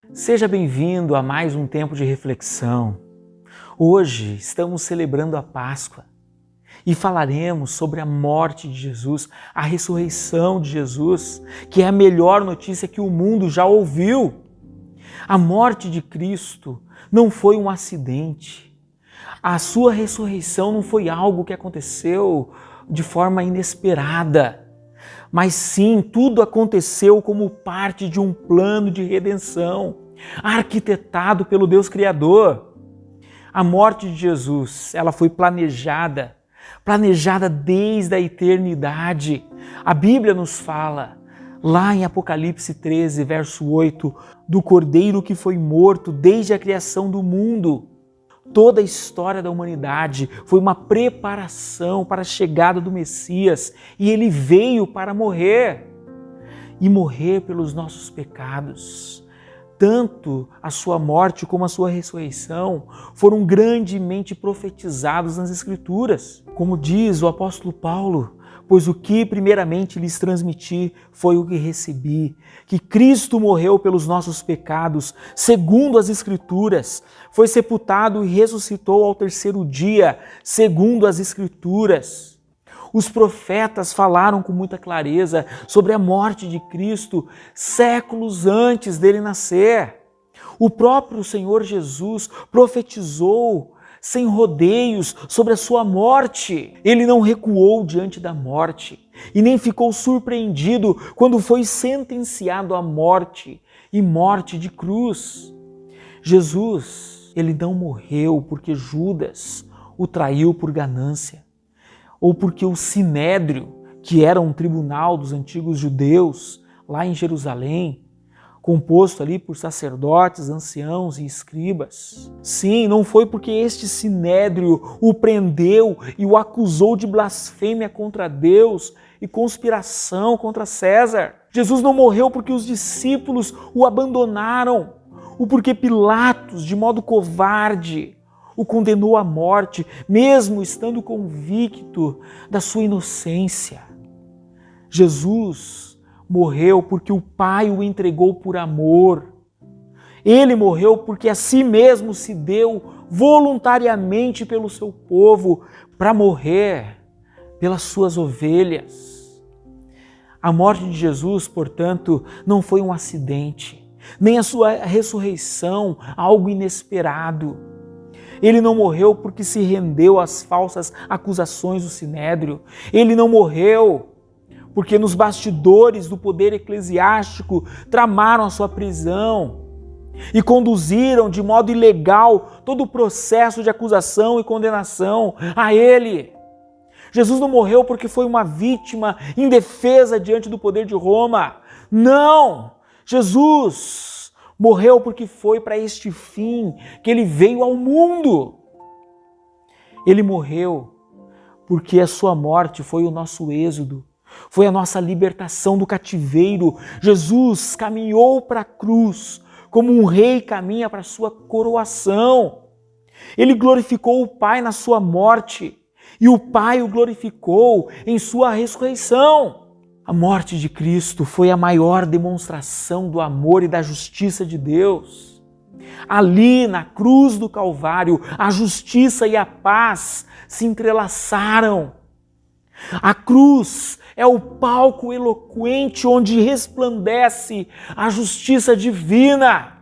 Seja bem-vindo a mais um tempo de reflexão. Hoje estamos celebrando a Páscoa e falaremos sobre a morte de Jesus, a ressurreição de Jesus, que é a melhor notícia que o mundo já ouviu. A morte de Cristo não foi um acidente. A sua ressurreição não foi algo que aconteceu de forma inesperada. Mas sim, tudo aconteceu como parte de um plano de redenção, arquitetado pelo Deus Criador. A morte de Jesus, ela foi planejada desde a eternidade. A Bíblia nos fala, lá em Apocalipse 13, verso 8, do Cordeiro que foi morto desde a criação do mundo. Toda a história da humanidade foi uma preparação para a chegada do Messias e ele veio para morrer e morrer pelos nossos pecados. Tanto a sua morte como a sua ressurreição foram grandemente profetizados nas Escrituras. Como diz o apóstolo Paulo, pois o que primeiramente lhes transmiti foi o que recebi, que Cristo morreu pelos nossos pecados, segundo as Escrituras, foi sepultado e ressuscitou ao terceiro dia, segundo as Escrituras. Os profetas falaram com muita clareza sobre a morte de Cristo séculos antes dele nascer. O próprio Senhor Jesus profetizou sem rodeios sobre a sua morte. Ele não recuou diante da morte e nem ficou surpreendido quando foi sentenciado à morte e morte de cruz. Jesus, ele não morreu porque Judas o traiu por ganância, ou porque o Sinédrio, que era um tribunal dos antigos judeus lá em Jerusalém, composto ali por sacerdotes, anciãos e escribas. Sim, não foi porque este Sinédrio o prendeu e o acusou de blasfêmia contra Deus e conspiração contra César. Jesus não morreu porque os discípulos o abandonaram, ou porque Pilatos, de modo covarde, o condenou à morte, mesmo estando convicto da sua inocência. Jesus morreu porque o Pai o entregou por amor. Ele morreu porque a si mesmo se deu voluntariamente pelo seu povo para morrer pelas suas ovelhas. A morte de Jesus, portanto, não foi um acidente, nem a sua ressurreição algo inesperado. Ele não morreu porque se rendeu às falsas acusações do Sinédrio. Ele não morreu porque nos bastidores do poder eclesiástico tramaram a sua prisão e conduziram de modo ilegal todo o processo de acusação e condenação a ele. Jesus não morreu porque foi uma vítima indefesa diante do poder de Roma. Não! Jesus morreu porque foi para este fim que ele veio ao mundo. Ele morreu porque a sua morte foi o nosso êxodo, foi a nossa libertação do cativeiro. Jesus caminhou para a cruz como um rei caminha para a sua coroação. Ele glorificou o Pai na sua morte e o Pai o glorificou em sua ressurreição. A morte de Cristo foi a maior demonstração do amor e da justiça de Deus. Ali, na cruz do Calvário, a justiça e a paz se entrelaçaram. A cruz é o palco eloquente onde resplandece a justiça divina.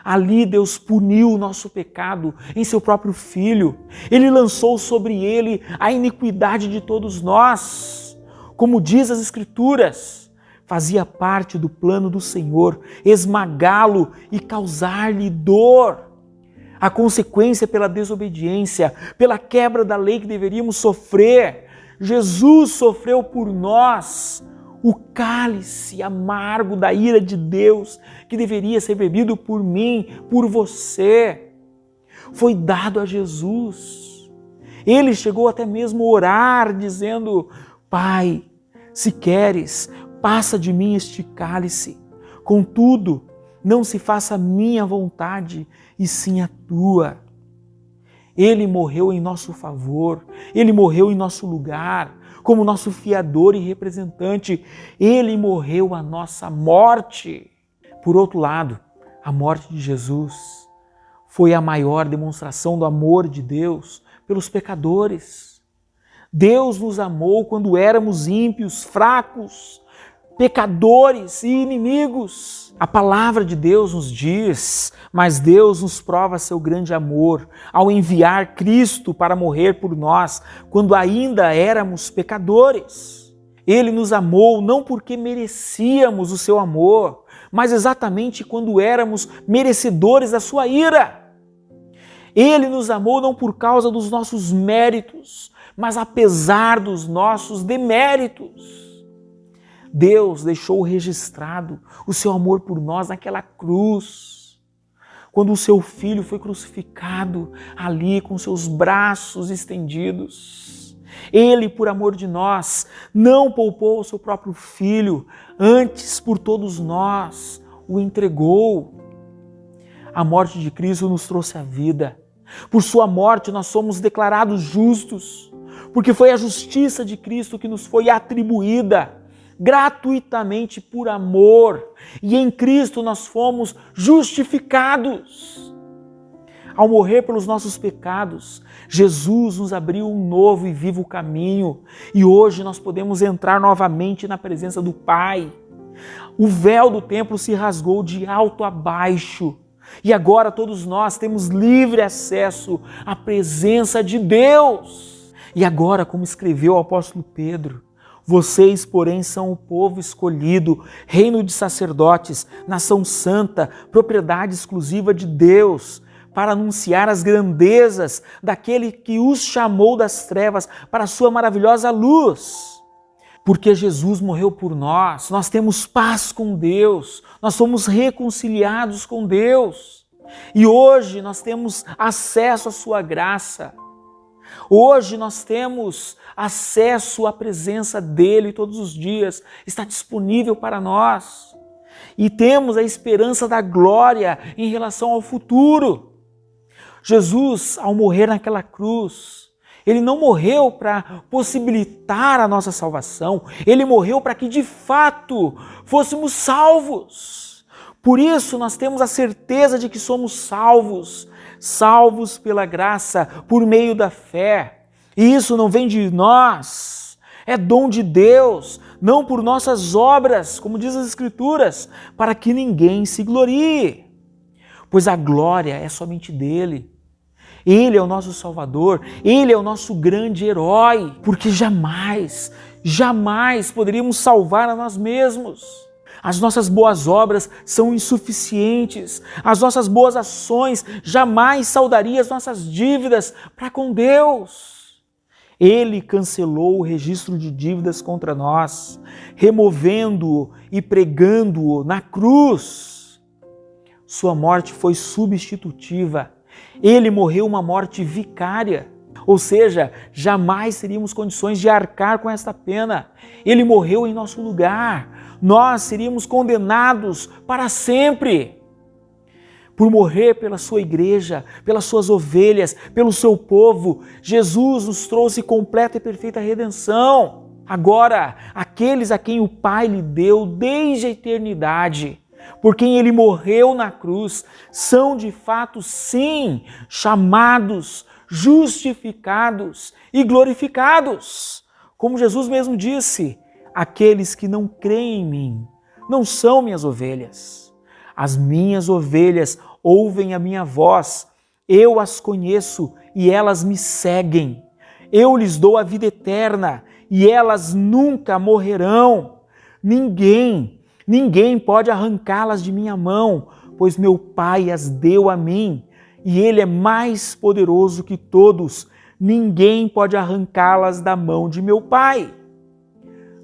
Ali Deus puniu o nosso pecado em seu próprio Filho. Ele lançou sobre ele a iniquidade de todos nós. Como diz as Escrituras, fazia parte do plano do Senhor esmagá-lo e causar-lhe dor. A consequência pela desobediência, pela quebra da lei que deveríamos sofrer, Jesus sofreu por nós o cálice amargo da ira de Deus que deveria ser bebido por mim, por você. Foi dado a Jesus. Ele chegou até mesmo a orar dizendo: Pai, se queres, passa de mim este cálice. Contudo, não se faça a minha vontade, e sim a tua. Ele morreu em nosso favor, ele morreu em nosso lugar, como nosso fiador e representante. Ele morreu a nossa morte. Por outro lado, A morte de Jesus foi a maior demonstração do amor de Deus pelos pecadores. Deus nos amou quando éramos ímpios, fracos, pecadores e inimigos. A palavra de Deus nos diz, mas Deus nos prova seu grande amor ao enviar Cristo para morrer por nós, quando ainda éramos pecadores. Ele nos amou não porque merecíamos o seu amor, mas exatamente quando éramos merecedores da sua ira. Ele nos amou não por causa dos nossos méritos, mas apesar dos nossos deméritos. Deus deixou registrado o seu amor por nós naquela cruz, quando o seu Filho foi crucificado ali com seus braços estendidos. Ele, por amor de nós, não poupou o seu próprio Filho, antes por todos nós o entregou. A morte de Cristo nos trouxe a vida. Por sua morte nós somos declarados justos, porque foi a justiça de Cristo que nos foi atribuída gratuitamente por amor, e em Cristo nós fomos justificados. Ao morrer pelos nossos pecados, Jesus nos abriu um novo e vivo caminho, e hoje nós podemos entrar novamente na presença do Pai. O véu do templo se rasgou de alto a baixo, e agora todos nós temos livre acesso à presença de Deus. E agora, como escreveu o apóstolo Pedro, vocês, porém, são o povo escolhido, reino de sacerdotes, nação santa, propriedade exclusiva de Deus, para anunciar as grandezas daquele que os chamou das trevas para a sua maravilhosa luz. Porque Jesus morreu por nós, nós temos paz com Deus, nós somos reconciliados com Deus. E hoje nós temos acesso à sua graça. Hoje nós temos acesso à presença dele todos os dias, está disponível para nós. E temos a esperança da glória em relação ao futuro. Jesus, ao morrer naquela cruz, ele não morreu para possibilitar a nossa salvação, ele morreu para que de fato fôssemos salvos. Por isso nós temos a certeza de que somos salvos pela graça, por meio da fé. E isso não vem de nós, é dom de Deus, não por nossas obras, como diz as Escrituras, para que ninguém se glorie, pois a glória é somente dele. Ele é o nosso Salvador, ele é o nosso grande herói, porque jamais poderíamos salvar a nós mesmos. As nossas boas obras são insuficientes, as nossas boas ações jamais saldariam as nossas dívidas para com Deus. Ele cancelou o registro de dívidas contra nós, removendo-o e pregando-o na cruz. Sua morte foi substitutiva. Ele morreu uma morte vicária, ou seja, jamais teríamos condições de arcar com esta pena. Ele morreu em nosso lugar. Nós seríamos condenados para sempre. Por morrer pela sua igreja, pelas suas ovelhas, pelo seu povo, Jesus nos trouxe completa e perfeita redenção. Agora, aqueles a quem o Pai lhe deu desde a eternidade, por quem ele morreu na cruz, são de fato, sim, chamados, justificados e glorificados. Como Jesus mesmo disse, aqueles que não creem em mim não são minhas ovelhas. As minhas ovelhas ouvem a minha voz, eu as conheço e elas me seguem. Eu lhes dou a vida eterna e elas nunca morrerão. Ninguém pode arrancá-las de minha mão, pois meu Pai as deu a mim e Ele é mais poderoso que todos. Ninguém pode arrancá-las da mão de meu Pai.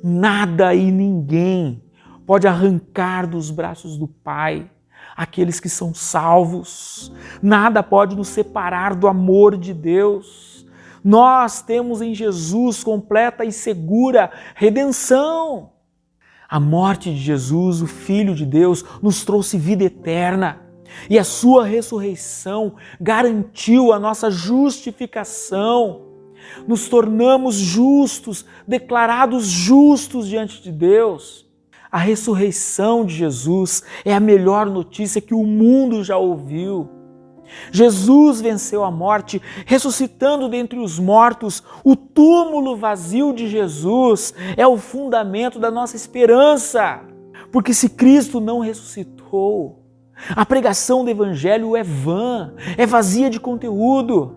Nada e ninguém pode arrancar dos braços do Pai aqueles que são salvos. Nada pode nos separar do amor de Deus. Nós temos em Jesus completa e segura redenção. A morte de Jesus, o Filho de Deus, nos trouxe vida eterna. E a sua ressurreição garantiu a nossa justificação. Nos tornamos justos, declarados justos diante de Deus. A ressurreição de Jesus é a melhor notícia que o mundo já ouviu. Jesus venceu a morte, ressuscitando dentre os mortos. O túmulo vazio de Jesus é o fundamento da nossa esperança. Porque se Cristo não ressuscitou, a pregação do Evangelho é vã, é vazia de conteúdo.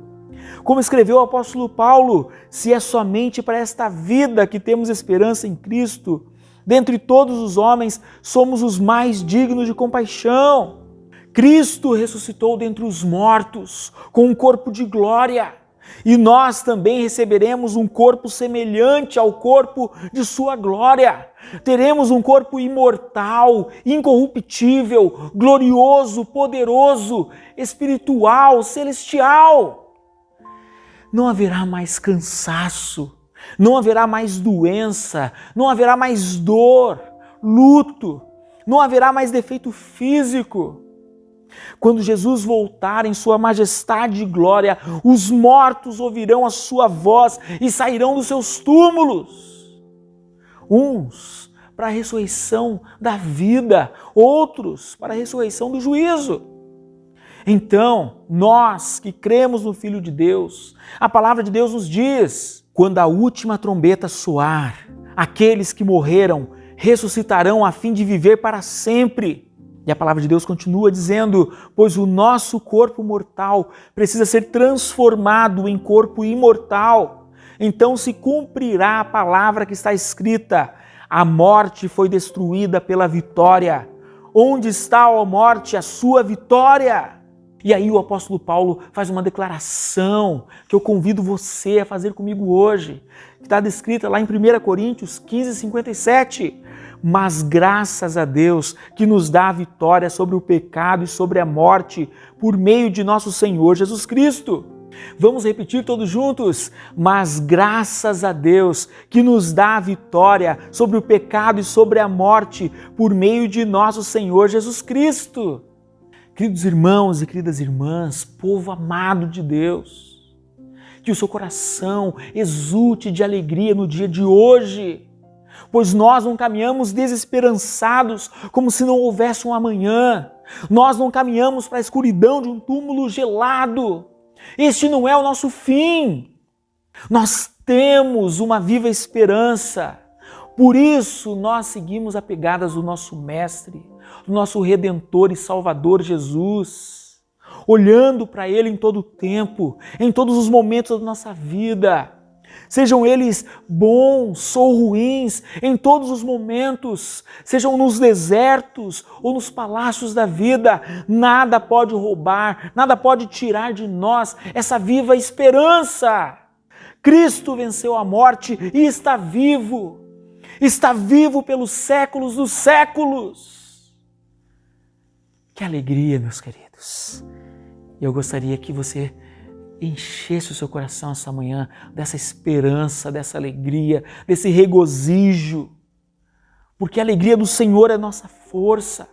Como escreveu o apóstolo Paulo, se é somente para esta vida que temos esperança em Cristo, dentre todos os homens somos os mais dignos de compaixão. Cristo ressuscitou dentre os mortos com um corpo de glória e nós também receberemos um corpo semelhante ao corpo de sua glória. Teremos um corpo imortal, incorruptível, glorioso, poderoso, espiritual, celestial. Não haverá mais cansaço, não haverá mais doença, não haverá mais dor, luto, não haverá mais defeito físico. Quando Jesus voltar em sua majestade e glória, os mortos ouvirão a sua voz e sairão dos seus túmulos. Uns para a ressurreição da vida, outros para a ressurreição do juízo. Então, nós que cremos no Filho de Deus, a palavra de Deus nos diz, quando a última trombeta soar, aqueles que morreram ressuscitarão a fim de viver para sempre. E a palavra de Deus continua dizendo, pois o nosso corpo mortal precisa ser transformado em corpo imortal. Então se cumprirá a palavra que está escrita, a morte foi destruída pela vitória. Onde está, ó morte, a sua vitória? E aí o apóstolo Paulo faz uma declaração que eu convido você a fazer comigo hoje, que está descrita lá em 1 Coríntios 15, 57. Mas graças a Deus que nos dá a vitória sobre o pecado e sobre a morte por meio de nosso Senhor Jesus Cristo. Vamos repetir todos juntos? Mas graças a Deus que nos dá a vitória sobre o pecado e sobre a morte por meio de nosso Senhor Jesus Cristo. Queridos irmãos e queridas irmãs, povo amado de Deus, que o seu coração exulte de alegria no dia de hoje, pois nós não caminhamos desesperançados como se não houvesse um amanhã. Nós não caminhamos para a escuridão de um túmulo gelado. Este não é o nosso fim. Nós temos uma viva esperança. Por isso nós seguimos apegadas do nosso Mestre, do nosso Redentor e Salvador Jesus, olhando para Ele em todo o tempo, em todos os momentos da nossa vida. Sejam eles bons ou ruins, em todos os momentos, sejam nos desertos ou nos palácios da vida, nada pode roubar, nada pode tirar de nós essa viva esperança. Cristo venceu a morte e está vivo pelos séculos dos séculos. Que alegria, meus queridos! Eu gostaria que você enchesse o seu coração essa manhã dessa esperança, dessa alegria, desse regozijo, porque a alegria do Senhor é nossa força.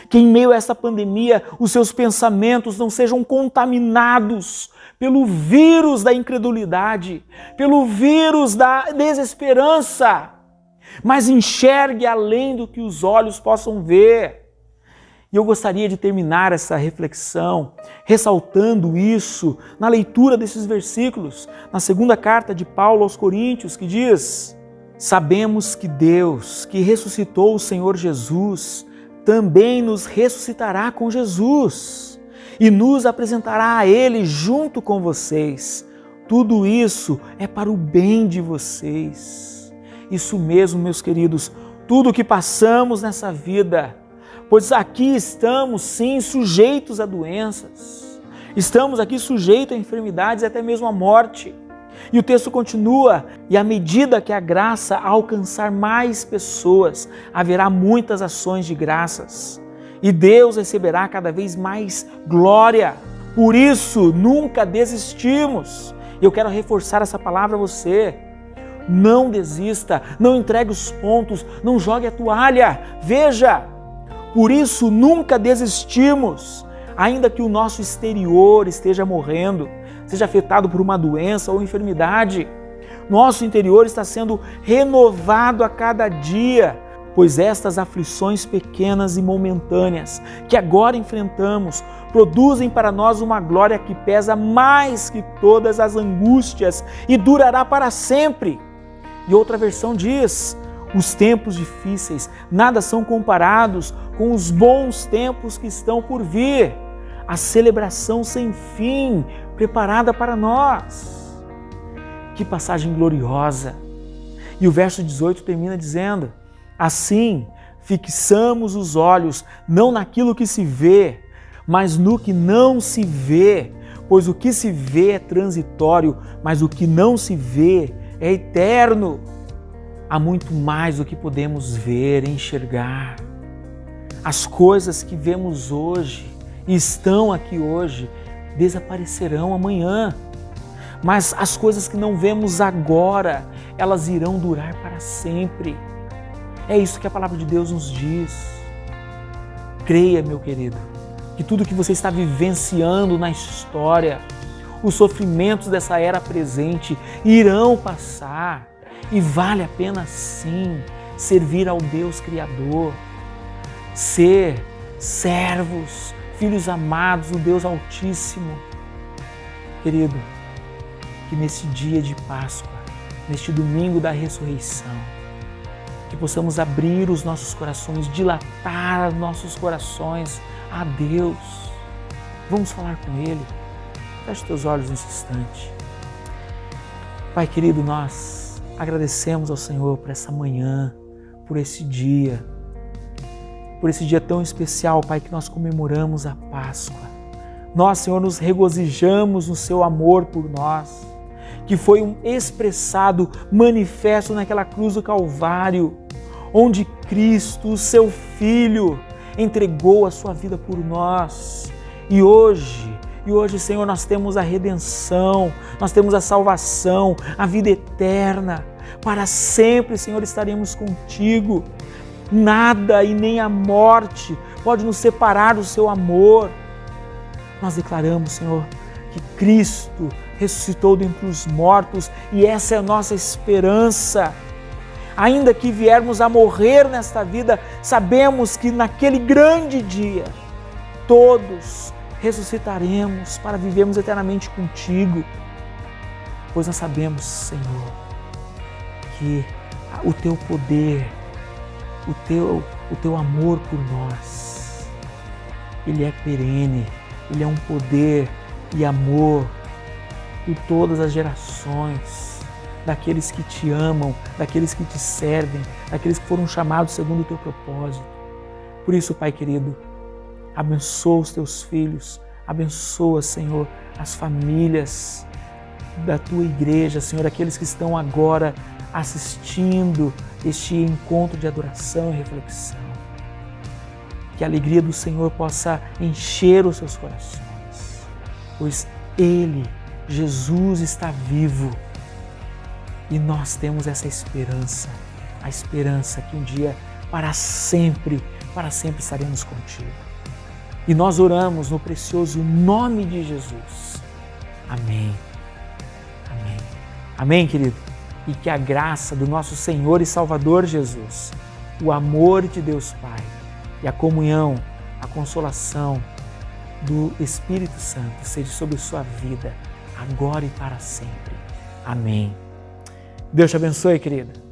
Que em meio a essa pandemia os seus pensamentos não sejam contaminados pelo vírus da incredulidade, pelo vírus da desesperança, mas enxergue além do que os olhos possam ver. E eu gostaria de terminar essa reflexão ressaltando isso na leitura desses versículos, na segunda carta de Paulo aos Coríntios, que diz: sabemos que Deus, que ressuscitou o Senhor Jesus, também nos ressuscitará com Jesus e nos apresentará a Ele junto com vocês. Tudo isso é para o bem de vocês. Isso mesmo, meus queridos, tudo o que passamos nessa vida, pois aqui estamos sim sujeitos a doenças, estamos aqui sujeitos a enfermidades e até mesmo à morte. E o texto continua, e à medida que a graça alcançar mais pessoas, haverá muitas ações de graças, e Deus receberá cada vez mais glória. Por isso, nunca desistimos. E eu quero reforçar essa palavra a você. Não desista, não entregue os pontos, não jogue a toalha. Veja, por isso nunca desistimos, ainda que o nosso exterior esteja morrendo, seja afetado por uma doença ou enfermidade. Nosso interior está sendo renovado a cada dia, pois estas aflições pequenas e momentâneas que agora enfrentamos produzem para nós uma glória que pesa mais que todas as angústias e durará para sempre. E outra versão diz: os tempos difíceis nada são comparados com os bons tempos que estão por vir, a celebração sem fim preparada para nós. Que passagem gloriosa! E o verso 18 termina dizendo: assim, fixamos os olhos não naquilo que se vê, mas no que não se vê, pois o que se vê é transitório, mas o que não se vê é eterno. Há muito mais do que podemos ver e enxergar. As coisas que vemos hoje e estão aqui hoje desaparecerão amanhã. Mas as coisas que não vemos agora, elas irão durar para sempre. É isso que a palavra de Deus nos diz. Creia, meu querido, que tudo que você está vivenciando na história, os sofrimentos dessa era presente irão passar e vale a pena sim servir ao Deus Criador, ser servos, filhos amados do Deus Altíssimo. Querido, que nesse dia de Páscoa, neste domingo da ressurreição, que possamos abrir os nossos corações, dilatar os nossos corações a Deus. Vamos falar com Ele. Feche teus olhos nesse instante. Pai querido, nós agradecemos ao Senhor por essa manhã, por esse dia tão especial, Pai, que nós comemoramos a Páscoa. Nós, Senhor, nos regozijamos no Seu amor por nós, que foi expressado, manifesto naquela cruz do Calvário, onde Cristo, o Seu Filho, entregou a Sua vida por nós. E hoje, Senhor, nós temos a redenção, nós temos a salvação, a vida eterna. Para sempre, Senhor, estaremos contigo. Nada e nem a morte pode nos separar do Seu amor. Nós declaramos, Senhor, que Cristo ressuscitou dentre os mortos e essa é a nossa esperança. Ainda que viermos a morrer nesta vida, sabemos que naquele grande dia todos ressuscitaremos para vivermos eternamente contigo, pois nós sabemos, Senhor, que o Teu poder, o teu amor por nós, Ele é perene, Ele é um poder e amor por todas as gerações, daqueles que Te amam, daqueles que Te servem, daqueles que foram chamados segundo o Teu propósito. Por isso, Pai querido, abençoa os Teus filhos, abençoa, Senhor, as famílias da Tua igreja, Senhor, aqueles que estão agora assistindo este encontro de adoração e reflexão. Que a alegria do Senhor possa encher os seus corações, pois Ele, Jesus, está vivo e nós temos essa esperança, a esperança que um dia, para sempre estaremos contigo. E nós oramos no precioso nome de Jesus. Amém. Amém. Amém, querido? E que a graça do nosso Senhor e Salvador Jesus, o amor de Deus Pai e a comunhão, a consolação do Espírito Santo seja sobre sua vida, agora e para sempre. Amém. Deus te abençoe, querida.